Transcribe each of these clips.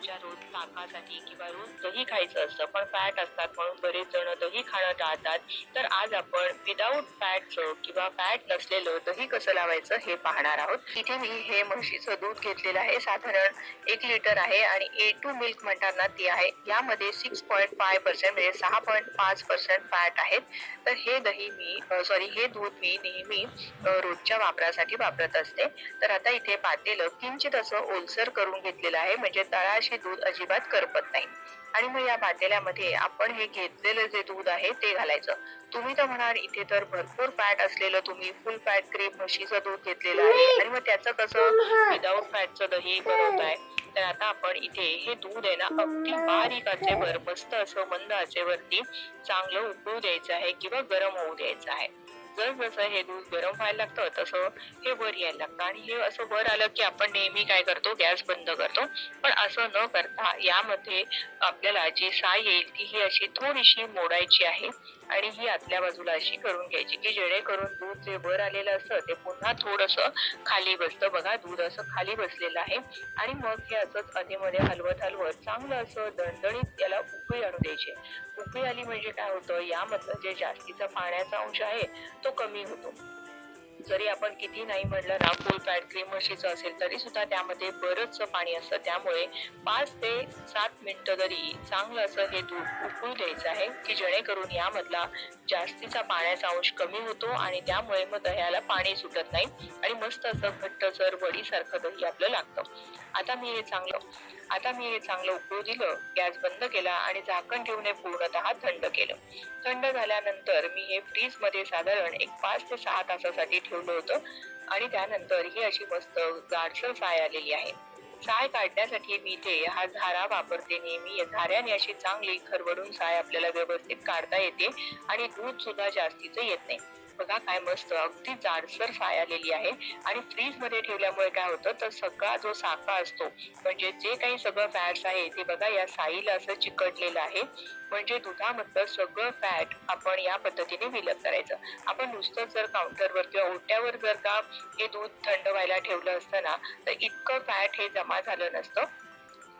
रोजच्या रोज ताकासाठी किंवा रोज दही खायचं असतं, पण फॅट असतात म्हणून बरेच जण दही खाणं टाळतात. तर आज आपण विदाऊट फॅटचं किंवा फॅट नसलेलं दही कसं लावायचं हे पाहणार आहोत. इथे मी हे म्हशीचं दूध घेतलेलं आहे, साधारण 1 लिटर आहे आणि A2 मिल्क म्हणतात ना ती आहे. यामध्ये 6.5% म्हणजे 6.5% फॅट आहेत. तर हे दही मी हे दूध मी नेहमी रोजच्या वापरासाठी वापरत असते. तर आता इथे पातेलं किंचित असं ओलसर करून घेतलेलं आहे, म्हणजे तळाशी दूध अजिबात करपत नाही. आणि मग या पातेल्यामध्ये आपण हे घेतलेलं जे दूध आहे ते घालायचं. तुम्ही तर म्हणाल इथे तर भरपूर फॅट असलेलं तुम्ही फुल फॅट क्रीम म्हशीचं दूध घेतलेलं आहे आणि मग त्याचं कसं विदाऊट फॅटचं दही बनवताय. तर आता आपण इथे हे दूध आहे ना अगदी बारीक आचेवर मस्त असं मंद आचेवरती चांगलं उकळू द्यायचं आहे किंवा गरम होऊ द्यायचं आहे. जसं हे दूध गरम व्हायला लागतं तसं हे वर यायला लागतं आणि हे असं वर आलं की आपण नेहमी काय करतो गॅस बंद करतो. पण असं न करता यामध्ये आपल्याला जी साय येईल ती ही अशी थोडीशी मोडायची आहे आणि ही आतल्या बाजूला अशी करून घ्यायची की जेणेकरून दूध जे वर आलेलं असतं ते पुन्हा थोडंसं खाली बसतं. बघा दूध असं खाली बसलेलं आहे आणि मग हे असंच अधेमध्ये हलवत हलवत चांगलं असं दणदणीत याला उकळी आणू द्यायची. उकळी आली म्हणजे काय होतं यामधलं जे जास्तीचा पाण्याचा अंश आहे तो कमी होतो. जरी आपण किती नाही म्हटलं ना फुल फॅट क्रीम म्हशीचं असेल तरी सुद्धा त्यामध्ये बरंचसं पाणी असतं. त्यामुळे 5 ते 7 मिनिटं तरी चांगलं असं हे दूध उकळू द्यायचं आहे की जेणेकरून यामधला जास्तीचा पाण्याचा अंश कमी होतो आणि त्यामुळे मग दह्याला पाणी सुटत नाही आणि मस्त असं घट्टसर वडीसारखं दही आपलं लागतं. आता मी हे चांगलं उकळू दिलं, गॅस बंद केला आणि झाकण ठेवून हे पूर्णतः थंड केलं. थंड झाल्यानंतर मी हे फ्रीजमध्ये साधारण एक 5 ते 6 तासासाठी ठेवलं होतं आणि त्यानंतर ही अशी मस्त जाडसर साय आलेली आहे. साय काढण्यासाठी मी इथे हा झारा वापरते नेहमी. या झाऱ्याने अशी चांगली खरवडून साय आपल्याला व्यवस्थित काढता येते आणि दूध सुद्धा जास्तीचं येत नाही. बघा काय मस्त अगदी जाडसर साय आलेली आहे आणि फ्रीजमध्ये ठेवल्यामुळे काय होतं तर सगळा जो साका असतो म्हणजे जे काही सगळं फॅट्स आहे ते बघा या साईला असं चिकटलेलं आहे. म्हणजे दुधामधलं सगळं फॅट आपण या पद्धतीने विलग करायचं. आपण नुसतं जर काउंटरवर किंवा ओट्यावर जर का हे दूध थंड व्हायला ठेवलं असतं ना तर इतकं फॅट हे जमा झालं नसतं.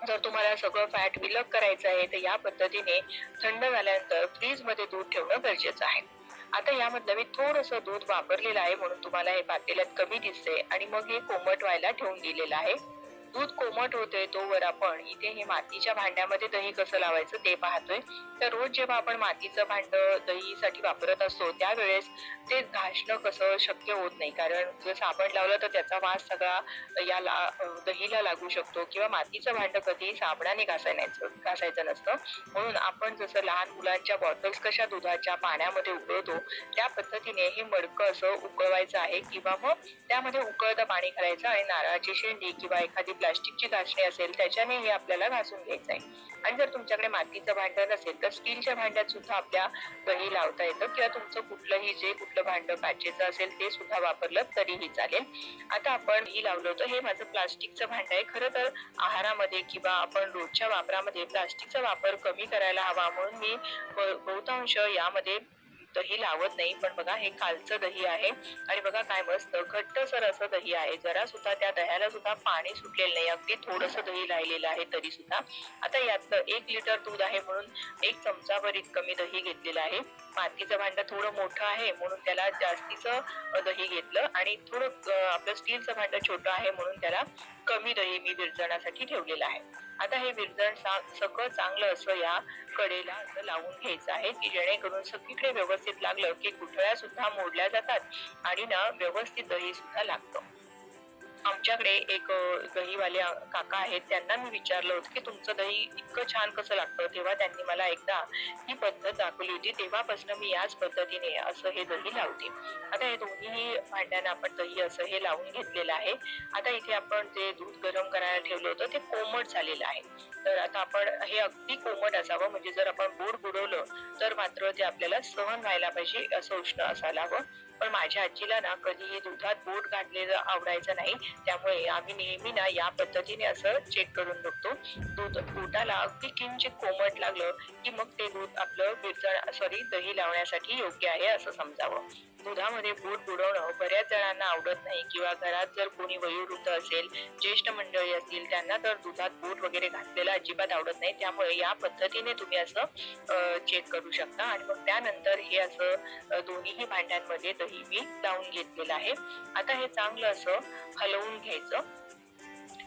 जर तुम्हाला सगळं फॅट विलग करायचं आहे तर या पद्धतीने थंड झाल्यानंतर फ्रीजमध्ये दूध ठेवणं गरजेचं आहे. आता यामधलं मी थोडंसं दूध वापरलेलं आहे म्हणून तुम्हाला हे पातेल्यात कमी दिसते आणि मग हे कोमट व्हायला ठेवून दिलेलं आहे. दूध कोमट होते तोवर आपण इथे हे मातीच्या भांड्यामध्ये दही कसं लावायचं ते पाहतोय. तर रोज जेव्हा आपण मातीचं भांडं दहीसाठी वापरत असतो त्यावेळेस ते घासणं कसं शक्य होत नाही, कारण जर साबण लावलं तर त्याचा वास सगळा दहीला लागू शकतो किंवा मातीचं भांडं कधीही साबणाने घासायचं नसतं. म्हणून आपण जसं लहान मुलांच्या बॉटल्स कशा दुधाच्या पाण्यामध्ये उकळतो त्या पद्धतीने हे मडकं असं उकळवायचं आहे किंवा मग त्यामध्ये उकळतं पाणी घालायचं आणि नारळाची शेंडी किंवा एखादी प्लास्टिकची घासणी असेल त्याच्याने हे आपल्याला घासून घ्यायचं आहे. आणि जर तुमच्याकडे मातीचं भांडं नसेल तर स्टीलच्या भांड्यात सुद्धा आपल्या दही लावता येतं किंवा तुमचं कुठलं भांडं काचेचं असेल ते सुद्धा वापरलं तरीही चालेल. आता आपण ही लावलं होतं हे माझं प्लास्टिकचं भांडं आहे. खरं तर आहारामध्ये किंवा आपण रोजच्या वापरामध्ये प्लास्टिकचा वापर कमी करायला हवा म्हणून मी बहुतांश यामध्ये दही लावत नाही. पण बघा हे कालचं दही आहे आणि बघा काय मस्त घट्टसर असं दही आहे. जरा सुद्धा त्या दह्याला सुद्धा पाणी सुटलेलं नाही, अगदी थोडंसं दही राहिलेलं आहे तरी सुद्धा. आता यातलं 1 लिटर दूध आहे म्हणून 1 चमचाभर इतकं मी दही घेतलेलं आहे. मातीचं भांडं थोडं मोठं आहे म्हणून त्याला जास्तीचं दही घेतलं आणि थोडं आपलं स्टीलचं भांडं छोटं आहे म्हणून त्याला कमी दही मी विरजणासाठी ठेवलेलं आहे. आता हे विरजण सगळं चांगलं असं या कडेला असं लावून घ्यायचं आहे की जेणेकरून सगळीकडे व्यवस्थित लागलं की गुठळ्या सुद्धा मोडल्या जातात आणि ना व्यवस्थित दही सुद्धा लागतं. आमच्याकडे एक दहीवाले काका आहेत, त्यांना मी विचारलं होतं की तुमचं दही इतकं छान कसं लागतं. तेव्हा त्यांनी मला एकदा ही पद्धत दाखवली होती. तेव्हापासून मी याच पद्धतीने असं हे दही लावते. आता हे दोन्ही भांड्यांना आपण दही असं हे लावून घेतलेलं आहे. आता इथे आपण जे दूध गरम करायला ठेवलं होतं ते कोमट झालेलं आहे. तर आता आपण हे अगदी कोमट असावं, म्हणजे जर आपण गोड बुडवलं तर मात्र ते आपल्याला सहन व्हायला पाहिजे, असं उष्ण असायला हवं. पण माझ्या आजीला ना कधीही दुधात बोट घातलेलं आवडायचं नाही. त्यामुळे आम्ही नेहमी ना या पद्धतीने असं चेक करून बघतो. दूध पोटाला अगदी किंचित कोमट लागलं की मग ते दूध आपलं दही लावण्यासाठी योग्य आहे असं समजावं. दुधामध्ये बोट बुडवणं बऱ्याच जणांना आवडत नाही किंवा घरात जर कोणी वयोवृद्ध असेल, ज्येष्ठ मंडळी असतील त्यांना तर दुधात बोट वगैरे घातलेलं अजिबात आवडत नाही. त्यामुळे या पद्धतीने तुम्ही असं चेक करू शकता आणि मग त्यानंतर हे असं दोन्हीही भांड्यांमध्ये दही मी लावून घेतलेलं आहे. आता हे चांगलं असं हलवून घ्यायचं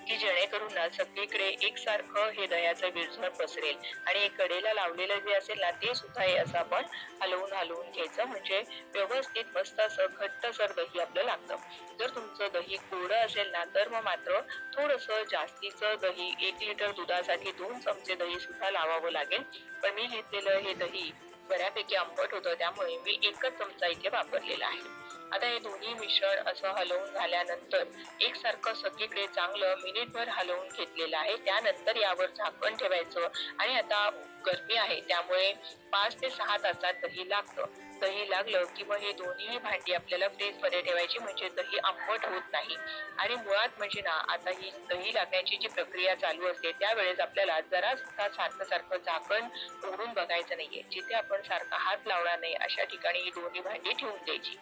की जेणेकरून ना सगळीकडे एकसारखं हे दह्याचं विरघळ पसरेल आणि हे कडेला लावलेलं जे असेल ना ते सुद्धा हे असं आपण हलवून हलवून घ्यायचं म्हणजे व्यवस्थित मस्त असं घट्टसर दही आपलं लागतं. जर तुमचं दही कोरडं असेल ना तर मग मात्र थोडंसं जास्तीचं दही 1 लिटर दुधासाठी 2 चमचे दही सुद्धा लावावं लागेल. पण मी घेतलेलं हे दही बऱ्यापैकी आंबट होतं त्यामुळे मी 1च चमचा इथे वापरलेला आहे. आता हे दोन्ही मिश्रण असं हलवून झाल्यानंतर एकसारखं सगळीकडे चांगलं मिनिटभर हलवून घेतलेलं आहे. त्यानंतर यावर झाकण ठेवायचं आणि आता गरमी आहे त्यामुळे 5 ते 6 तासात दही लागतं. दही लागलं की मग हे दोन्हीही भांडी आपल्याला फ्रीजमध्ये ठेवायची म्हणजे दही आंबट होत नाही. आणि मुळात म्हणजे ना आता ही दही लागण्याची जी प्रक्रिया चालू असते त्यावेळेस आपल्याला जरा सुद्धा सारखं झाकण उघडून बघायचं नाहीये. जिथे आपण सारखा हात लावणार नाही अशा ठिकाणी ही दोन्ही भांडी ठेवून द्यायची.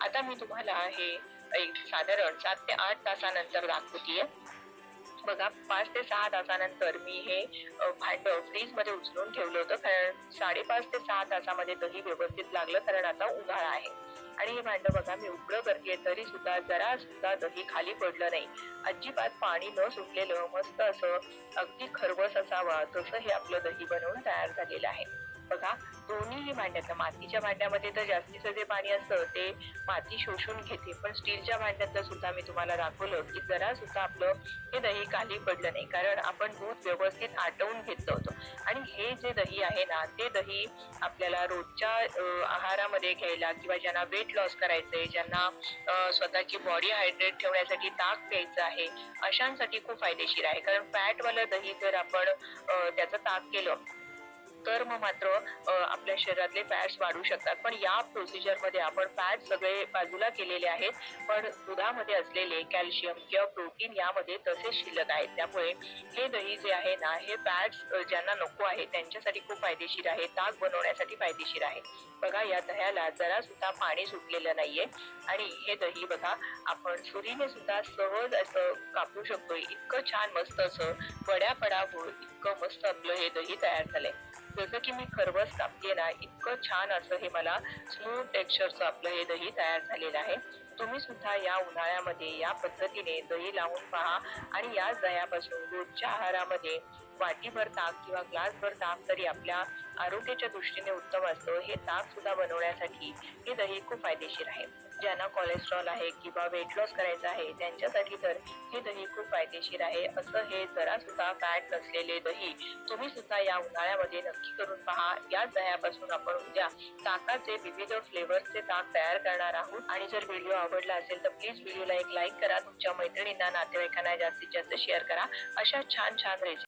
आता मी तुम्हाला हे एक साधारण 7 ते 8 तासानंतर दाखवतेय. बघा 5 ते 6 तासानंतर मी हे भांडं फ्रीजमध्ये उचलून ठेवलं होतं कारण 5.5 ते 6 तासामध्ये दही व्यवस्थित लागलं कारण आता उन्हाळा आहे. आणि हे भांडं बघा मी उघडं करतेय तरी सुद्धा जरा सुद्धा दही खाली पडलं नाही. अजिबात पाणी न सुटलेलं मस्त असं अगदी खरवस असावा तसं हे आपलं दही बनवून तयार झालेलं आहे. बघा दोन्हीही भांड्यातलं मातीच्या भांड्यामध्ये तर जास्तीचं जे पाणी असतं ते माती शोषून घेते पण स्टीलच्या भांड्यातलं सुद्धा मी तुम्हाला दाखवलं की जरा सुद्धा आपलं हे दही खाली पडलं नाही कारण आपण दूध व्यवस्थित आटवून घेतलं होतं. आणि हे जे दही आहे ना ते दही आपल्याला रोजच्या आहारामध्ये घ्यायला किंवा ज्यांना वेट लॉस करायचंय, ज्यांना स्वतःची बॉडी हायड्रेट ठेवण्यासाठी ताक प्यायचं आहे, अशांसाठी खूप फायदेशीर आहे. कारण फॅटवालं दही जर आपण त्याचं ताक केलं तर मग मात्र आपल्या शरीरातले फॅट्स वाढू शकतात. पण या प्रोसिजरमध्ये आपण फॅट सगळे बाजूला केलेले आहेत. पण दुधामध्ये असलेले कॅल्शियम किंवा प्रोटीन यामध्ये तसेच शिल्लक आहेत. त्यामुळे हे दही जे आहे ना हे फॅट्स ज्यांना नको आहे त्यांच्यासाठी खूप फायदेशीर आहे. ताक बनवण्यासाठी फायदेशीर आहे. बघा या दह्याला जरा सुद्धा पाणी सुटलेलं नाहीये आणि हे दही बघा आपण सुरीने सुद्धा सहज असं कापू शकतो. इतकं छान मस्त असं वड्या पडावं इतकं मस्त आपलं हे दही तयार झालंय. जसं की मी खरवस कापतेय ना इतकं छान असं हे मला स्मूथ टेक्स्चरचं आपलं हे दही तयार झालेलं आहे. तुम्ही सुद्धा या उन्हाळ्यामध्ये या पद्धतीने दही लावून पहा आणि याच दह्यापासून रोजच्या आहारामध्ये वाटीभर ताक किंवा ग्लासभर ताक तरी आपल्या आरोग्याच्या दृष्टीने उत्तम असतं. हे ताक सुद्धा बनवण्यासाठी हे दही खूप फायदेशीर आहे. ज्यांना कोलेस्ट्रॉल आहे किंवा वेट लॉस करायचं आहे त्यांच्यासाठी तर हे दही खूप फायदेशीर आहे. असं हे जरा सुद्धा फॅट नसलेले दही तुम्ही सुद्धा या उन्हाळ्यामध्ये नक्की करून पहा. याच दह्यापासून आपण उद्या ताकाचे विविध फ्लेवर्सचे ताक तयार करणार आहोत. आणि जर व्हिडिओ आवडला असेल तर प्लीज व्हिडिओला एक लाईक करा. तुमच्या मैत्रिणींना नातेवाईकांना जास्तीत जास्त शेअर करा. अशा छान छान रेसिपी